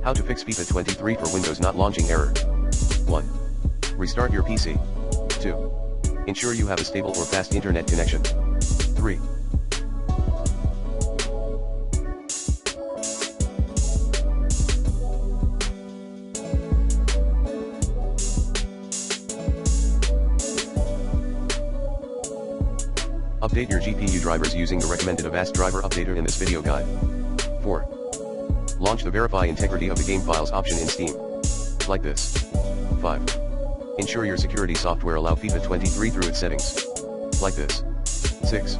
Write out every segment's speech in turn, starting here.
How to fix FIFA 23 for Windows not launching error. 1. Restart your PC. 2. Ensure you have a stable or fast internet connection. 3. Update your GPU drivers using the recommended Avast driver updater in this video guide. 4. Launch the Verify Integrity of the Game Files option in Steam. Like this. 5. Ensure your security software allow FIFA 23 through its settings. Like this. 6.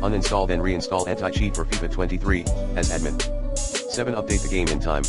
Uninstall then reinstall anti-cheat for FIFA 23, as admin. 7. Update the game in time.